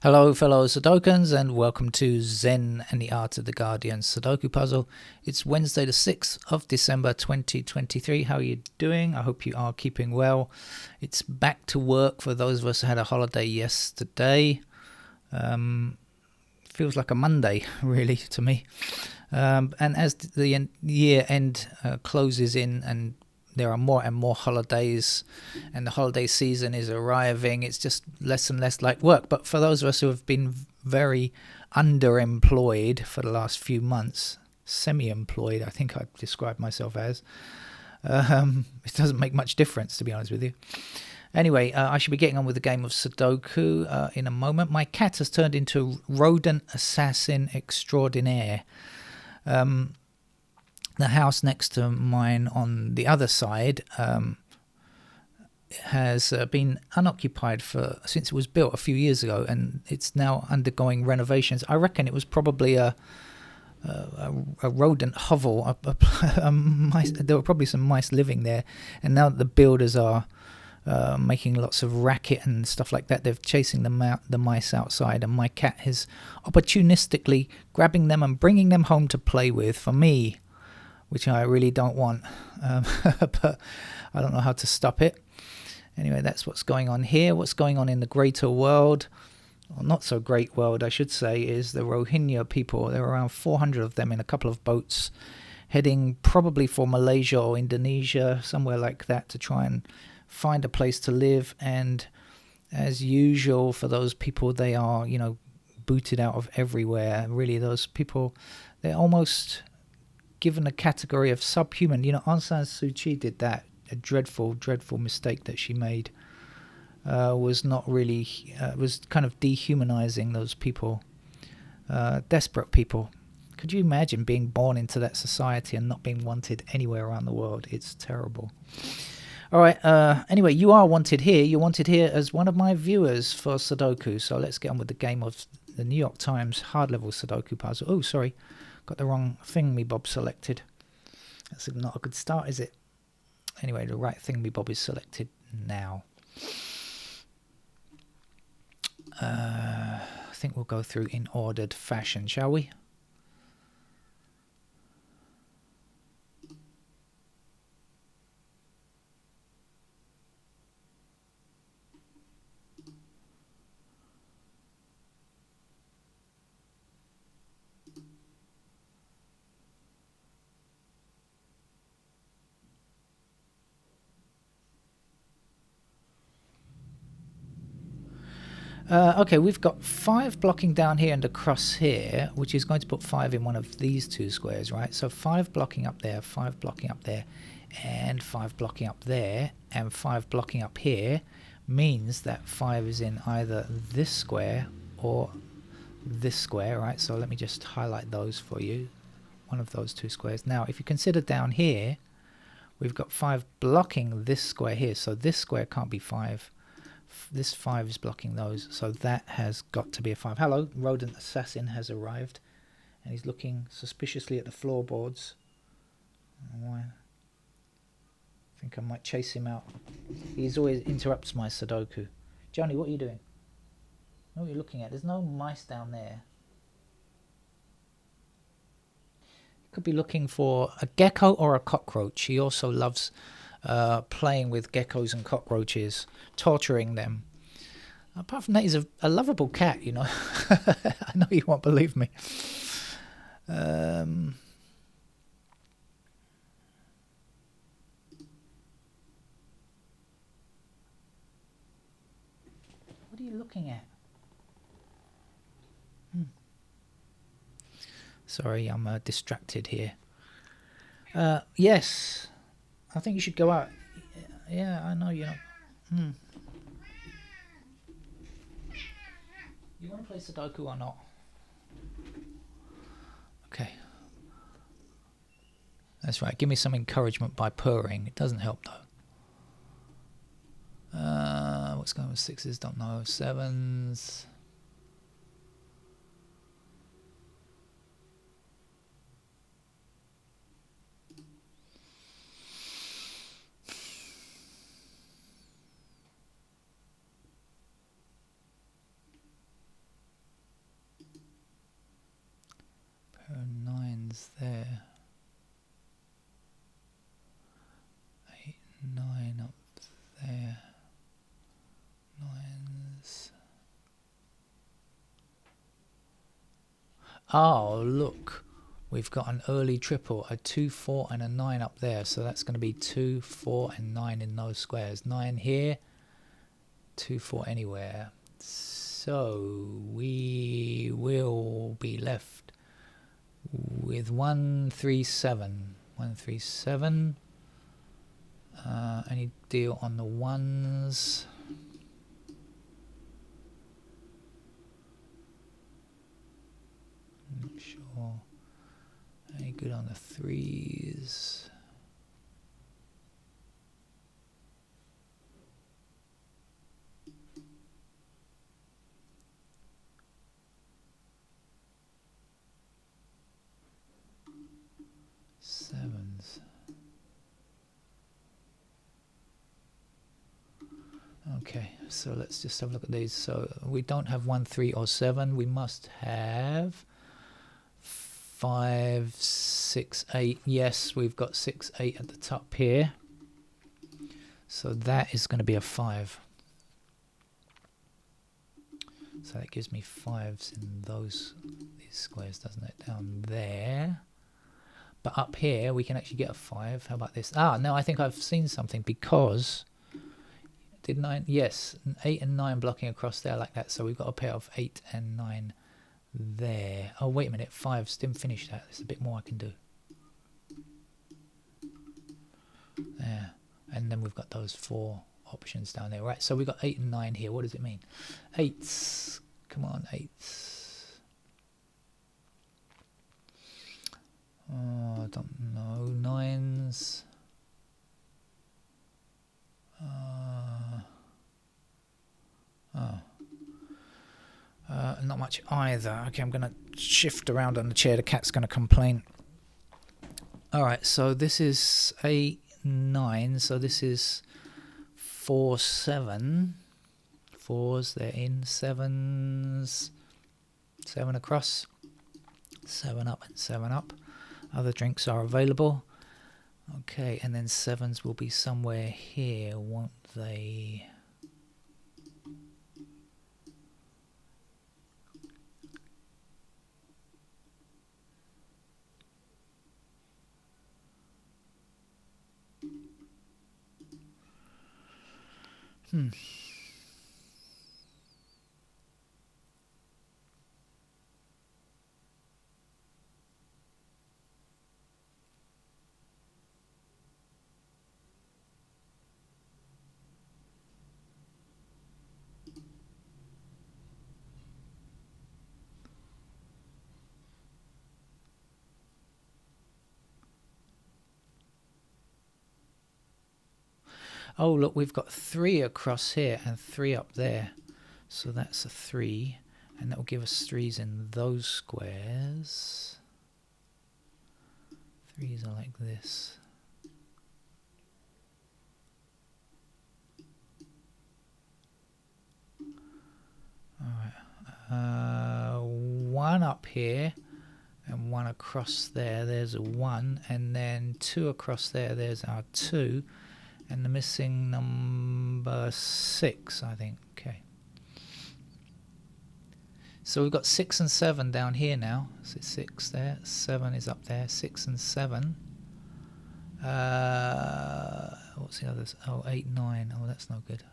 Hello, fellow Sudokans, and welcome to Zen and the Art of the Guardian Sudoku Puzzle. It's Wednesday, the 6th of December 2023. How are you doing? I hope you are keeping well. It's back to work for those of us who had a holiday yesterday. Feels like a Monday, really, to me. And as the year end closes in and there are more and more holidays and the holiday season is arriving, it's just less and less like work. But for those of us who have been very underemployed for the last few months, semi-employed, I think I'd describe myself as, it doesn't make much difference, to be honest with you. Anyway, I should be getting on with the game of Sudoku in a moment. My cat has turned into rodent assassin extraordinaire. The house next to mine on the other side has been unoccupied since it was built a few years ago, and it's now undergoing renovations. I reckon it was probably a rodent hovel. There were probably some mice living there, and now the builders are making lots of racket and stuff like that. They're chasing the mice outside, and my cat is opportunistically grabbing them and bringing them home to play with for me, which I really don't want, but I don't know how to stop it. Anyway, that's what's going on here. What's going on in the greater world, or not so great world, I should say, is the Rohingya people. There are around 400 of them in a couple of boats, heading probably for Malaysia or Indonesia, somewhere like that, to try and find a place to live. And as usual for those people, they are, booted out of everywhere. Really, those people, they're almost given a category of subhuman. Aung San Suu Kyi did that. A dreadful, dreadful mistake that she made was kind of dehumanizing those people. Desperate people. Could you imagine being born into that society and not being wanted anywhere around the world? It's terrible. All right, anyway, you are wanted here. You're wanted here as one of my viewers for Sudoku. So let's get on with the game of the New York Times hard level Sudoku puzzle. Oh, sorry. Got the wrong thingy-bob selected. That's not a good start, is it? Anyway, the right thingy-bob is selected now. I think we'll go through in ordered fashion, shall we? Okay, we've got 5 blocking down here and across here, which is going to put 5 in one of these 2 squares, right? So 5 blocking up there, 5 blocking up there, and 5 blocking up there, and 5 blocking up here means that 5 is in either this square or this square, right? So let me just highlight those for you, one of those 2 squares. Now, if you consider down here, we've got 5 blocking this square here, so this square can't be 5. This 5 is blocking those, so that has got to be a 5. Hello, rodent assassin has arrived, and he's looking suspiciously at the floorboards. I think I might chase him out. He always interrupts my Sudoku. Johnny, what are you doing? What are you looking at? There's no mice down there. He could be looking for a gecko or a cockroach. He also loves playing with geckos and cockroaches, torturing them. Apart from that, he's a lovable cat, I know you won't believe me. What are you looking at? Sorry, I'm distracted here. Yes, I think you should go out. Yeah, I know, You want to play Sudoku or not? Okay. That's right. Give me some encouragement by purring. It doesn't help, though. What's going on with 6s? Don't know. 7s. 9's there. 8, 9 up there. 9's. Oh, look. We've got an early triple, a 2, 4 and a 9 up there. So that's going to be 2, 4 and 9 in those squares. 9 here, 2, 4 anywhere. So we will be left with 1, 3, 7. 1, 3, 7. Any deal on the ones? Not sure. Any good on the threes? Sevens. Okay, so let's just have a look at these. So we don't have 1, 3 or 7. We must have 5, 6, 8. Yes, we've got 6, 8 at the top here. So that is going to be a 5. So that gives me 5s in these squares, doesn't it? Down there. But up here, we can actually get a 5. How about this? Ah, no, I think I've seen something because... Did 9? Yes, 8 and 9 blocking across there like that. So we've got a pair of 8 and 9 there. Oh, wait a minute. 5s didn't finish that. There's a bit more I can do. There. And then we've got those 4 options down there. Right, so we've got 8 and 9 here. What does it mean? 8s. Come on, 8s. Oh, I don't know. 9s. Not much either. Okay, I'm going to shift around on the chair. The cat's going to complain. Alright, so this is 8, 9. So this is 4, 7. 4s, they're in. 7s. 7 across. 7 up and 7 up. Other drinks are available. Okay, and then 7s will be somewhere here, won't they? Oh, look, we've got 3 across here and 3 up there. So that's a 3. And that will give us 3s in those squares. 3s are like this. Alright. 1 up here. And 1 across there. There's a 1. And then 2 across there. There's our 2. And the missing number 6, I think. Okay. So we've got 6 and 7 down here now. So 6 there, 7 is up there, 6 and 7. What's the others? Oh, 8, 9. Oh, that's no good.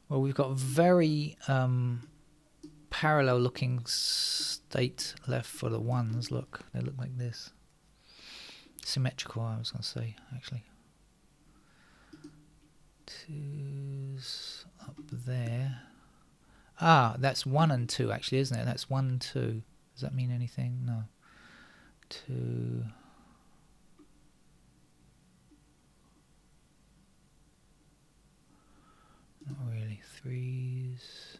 Well, we've got very parallel looking state left for the 1s. Look, they look like this. Symmetrical, I was going to say, actually. 2s up there. Ah, that's 1 and 2, actually, isn't it? That's 1 and 2. Does that mean anything? No. 2... Not really. 3s.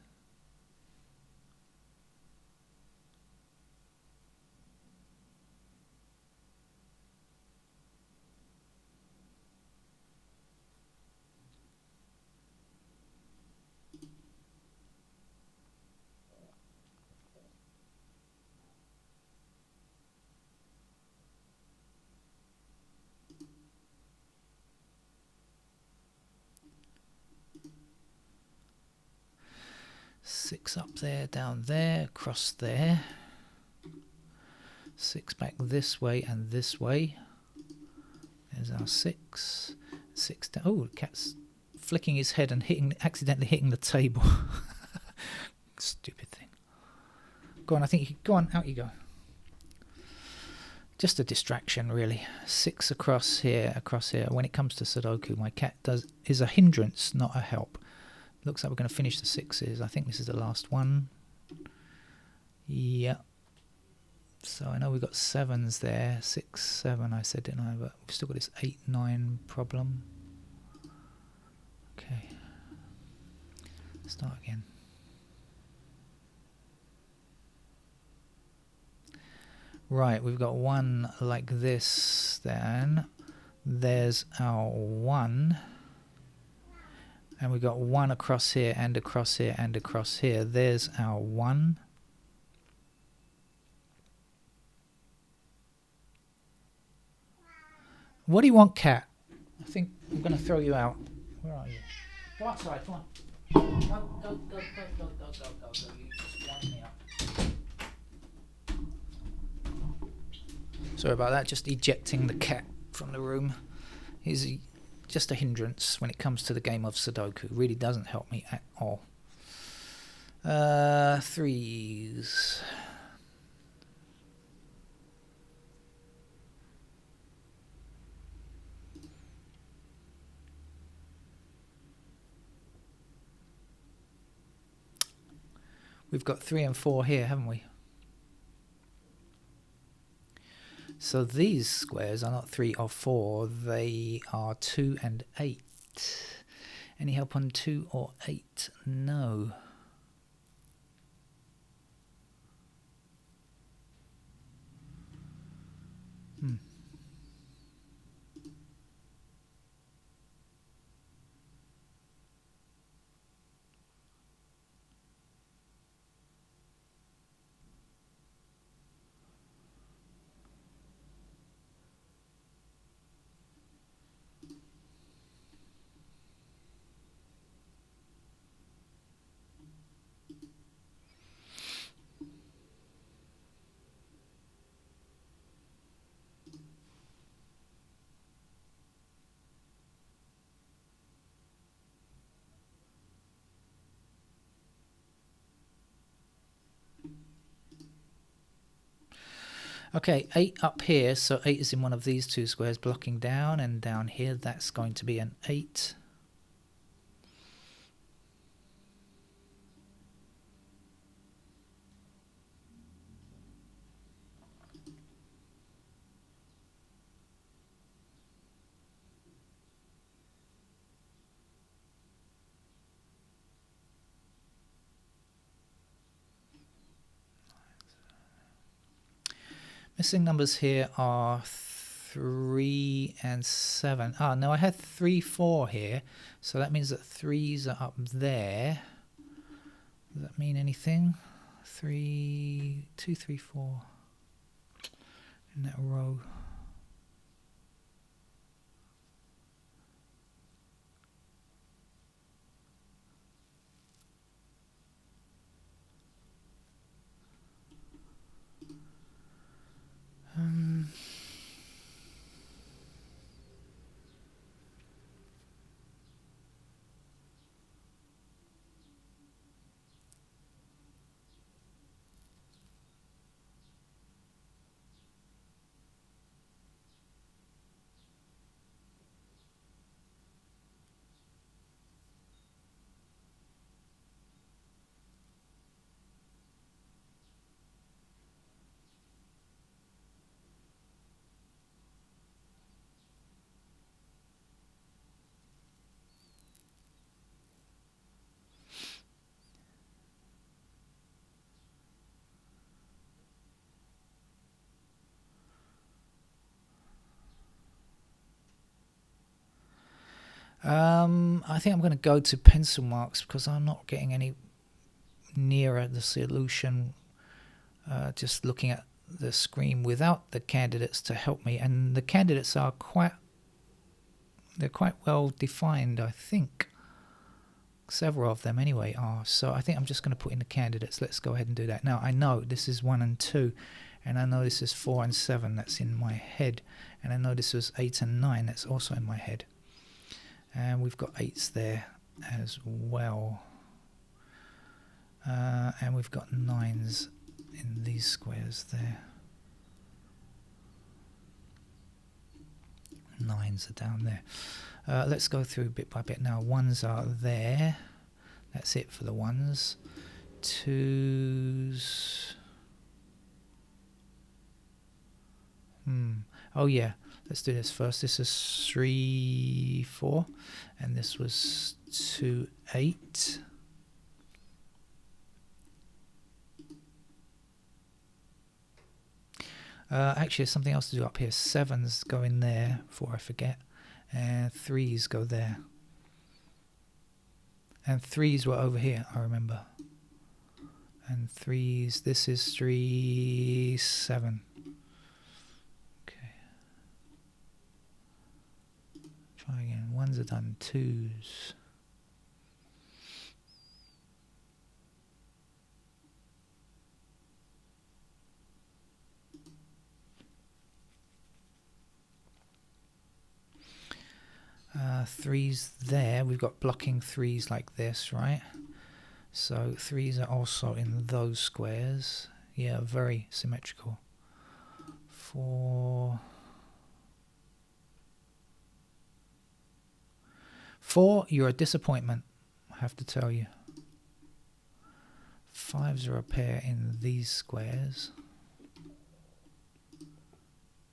6 up there, down there, across there. 6 back this way and this way. There's our 6. 6 down. Oh, the cat's flicking his head and accidentally hitting the table. Stupid thing. Go on, I think you can, go on, out you go. Just a distraction, really. 6 across here, across here. When it comes to Sudoku, my cat is a hindrance, not a help. Looks like we're going to finish the 6s. I think this is the last one. Yeah. So I know we've got 7s there. 6, 7 I said, didn't I? But we've still got this 8, 9 problem. Okay. Start again. Right, we've got 1 like this, then there's our 1, and we've got 1 across here and across here and across here. There's our 1. What do you want, cat? I think I'm going to throw you out. Where are you? Go outside, come on. Go. You just wind me up. Sorry about that, just ejecting the cat from the room. He's just a hindrance when it comes to the game of Sudoku. Really doesn't help me at all. 3s. We've got 3 and 4 here, haven't we? So these squares are not 3 or 4, they are 2 and 8. Any help on 2 or 8? No. Okay, 8 up here, so 8 is in one of these 2 squares blocking down, and down here that's going to be an 8. Missing numbers here are 3 and 7. Ah, no, I had 3, 4 here, so that means that 3s are up there. Does that mean anything? 3, 2, 3, 4 in that row. I think I'm going to go to pencil marks because I'm not getting any nearer the solution just looking at the screen without the candidates to help me, and the candidates are quite well defined, I think. several of them anyway are. So I think I'm just going to put in the candidates. Let's go ahead and do that. Now I know this is 1 and 2, and I know this is 4 and 7. That's in my head, and I know this was 8 and 9. That's also in my head, and we've got 8s there as well, and we've got 9s in these squares there. 9s are down there. Let's go through bit by bit now. 1s are there. That's it for the 1s. 2s. Oh yeah, let's do this first. This is 3, 4, and this was 2, 8. Actually, there's something else to do up here. 7s go in there before I forget, and 3s go there. And 3s were over here, I remember. And 3s, this is 3, 7. Okay. Try again. 1s are done. 2s. Threes there. We've got blocking 3s like this, right? So 3s are also in those squares. Yeah, very symmetrical. 4. 4, you're a disappointment, I have to tell you. 5s are a pair in these squares.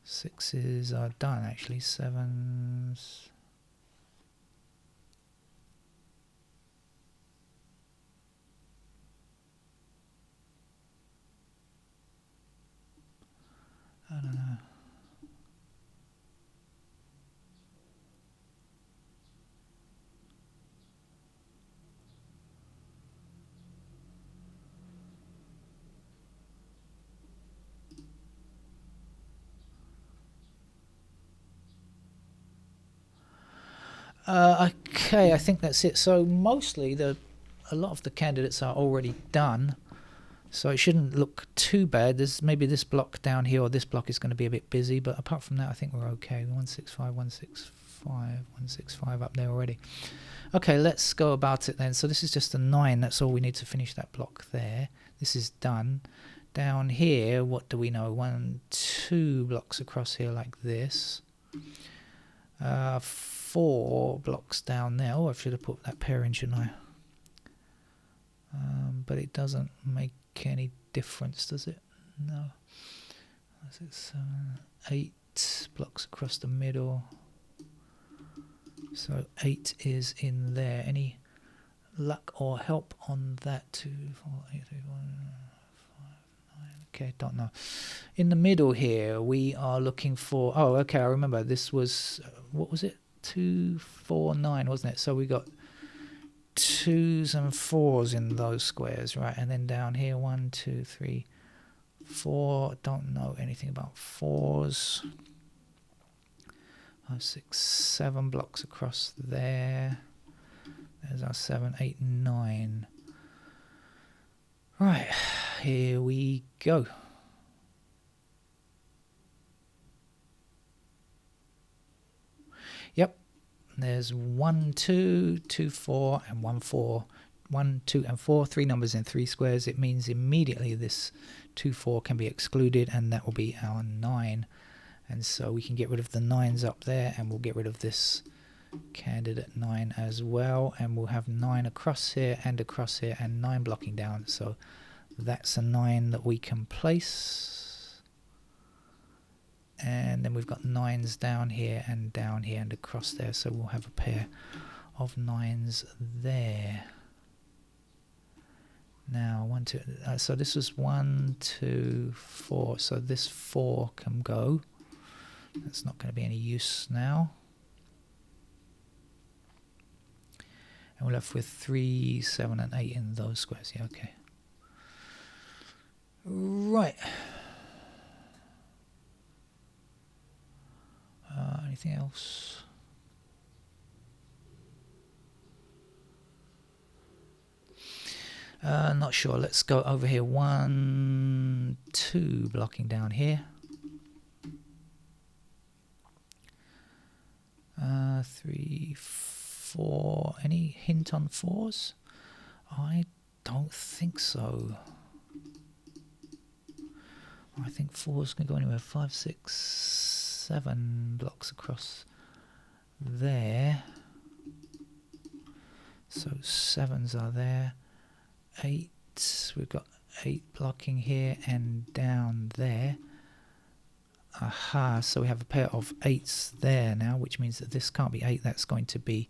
6s are done actually. 7s. I don't know. Okay, I think that's it. So mostly a lot of the candidates are already done, so it shouldn't look too bad. There's maybe this block down here, or this block is going to be a bit busy, but apart from that I think we're okay. 165, 165, 165 up there already. Okay, let's go about it then. So this is just a 9. That's all we need to finish that block there. This is done. Down here, what do we know? 1, 2 blocks across here like this. 4 blocks down there. Oh, I should have put that pair in, shouldn't I? But it doesn't make any difference, does it? No. 6, 7, 8 blocks across the middle. So 8 is in there. Any luck or help on that? 2, 4, 8, 3, 1, 5, 9. Okay, don't know. In the middle here, we are looking for. Oh, okay. I remember this was. What was it? 2, 4, 9, wasn't it? So we got 2s and 4s in those squares, right? And then down here, 1, 2, 3, 4. Don't know anything about 4s. 5, 6, 7 blocks across there. There's our 7, 8, 9. Right, here we go. Yep, there's 1, 2, 2, 4, and 1, 4. 1, 2, and 4, 3 numbers in 3 squares. It means immediately this 2, 4 can be excluded, and that will be our 9. And so we can get rid of the 9s up there, and we'll get rid of this candidate 9 as well, and we'll have 9 across here and 9 blocking down. So that's a 9 that we can place. And then we've got 9s down here and across there, so we'll have a pair of 9s there. Now 1, 2, so this was 1, 2, 4, so this 4 can go. That's not going to be any use now. And we're left with 3, 7, and 8 in those squares. Yeah, okay. Right. Anything else? Not sure. Let's go over here. 1, 2 blocking down here. 3, 4. Any hint on 4s? I don't think so. I think 4s can go anywhere. 5, 6, 7 blocks across there. So 7s are there. 8. We've got 8 blocking here and down there. Aha, so we have a pair of 8s there now, which means that this can't be 8, that's going to be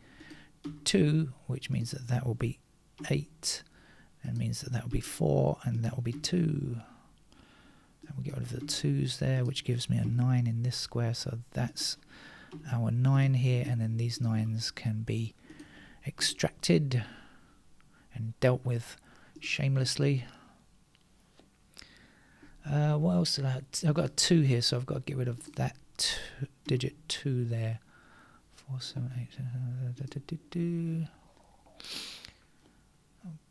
2, which means that that will be 8, and means that that will be 4, and that will be 2. And we'll get rid of the 2s there, which gives me a 9 in this square, so that's our 9 here, and then these 9s can be extracted and dealt with shamelessly. What else did I have? I've got a 2 here, so I've got to get rid of that digit 2 there. 4, 7, 8.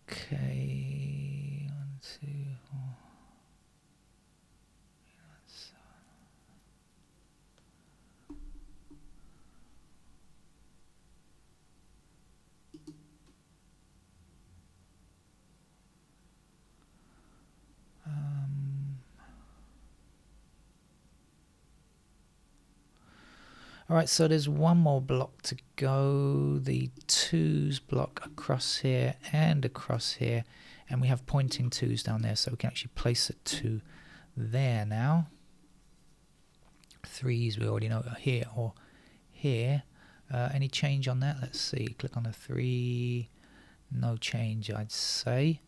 Okay. 1, 2, 4. Alright, so there's one more block to go. The 2s block across here and across here, and we have pointing 2s down there, so we can actually place a 2 there now. 3s we already know are here or here. Any change on that? Let's see. Click on the 3. No change, I'd say.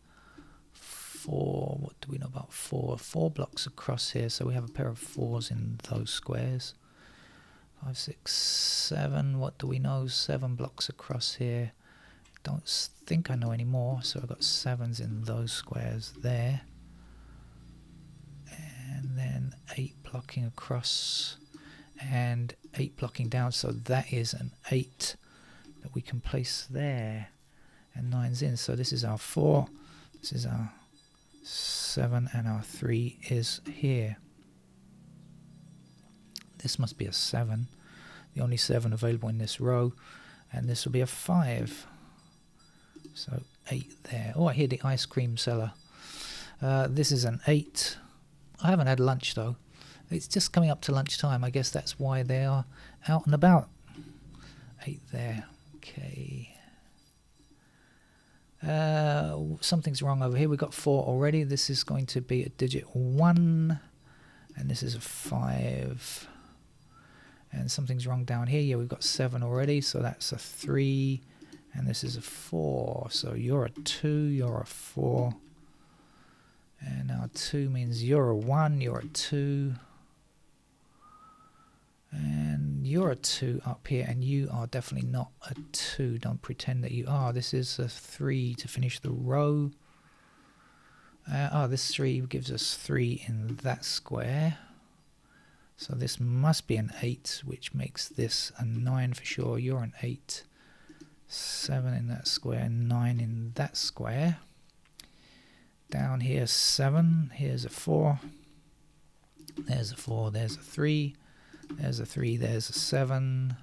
4, what do we know about 4? 4 blocks across here, so we have a pair of 4s in those squares. 5, 6, 7, what do we know? 7 blocks across here. Don't think I know any more, so I've got 7s in those squares there. And then 8 blocking across and 8 blocking down, so that is an 8 that we can place there. And 9's in, so this is our 4, this is our 7, and our 3 is here. This must be a 7, the only 7 available in this row, and this will be a 5. So 8 there. Oh, I hear the ice cream seller. This is an 8. I haven't had lunch though. It's just coming up to lunchtime. I guess that's why they are out and about. 8 there. Okay. Something's wrong over here. We've got 4 already. This is going to be a digit 1, and this is a 5. And something's wrong down here. Yeah, we've got 7 already, so that's a 3, and this is a 4. So you're a 2, you're a 4, and now 2 means you're a 1, you're a 2, and you're a 2 up here, and you are definitely not a 2. Don't pretend that you are. This is a 3 to finish the row. This 3 gives us 3 in that square. So this must be an 8, which makes this a 9 for sure. You're an 8. 7 in that square, 9 in that square. Down here 7, here's a 4. There's a 4, there's a 3. There's a 3, there's a 7.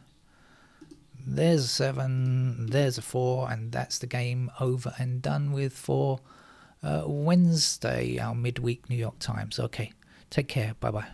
There's a 7, there's a 4, and that's the game over and done with for Wednesday, our midweek New York Times. Okay, take care, bye-bye.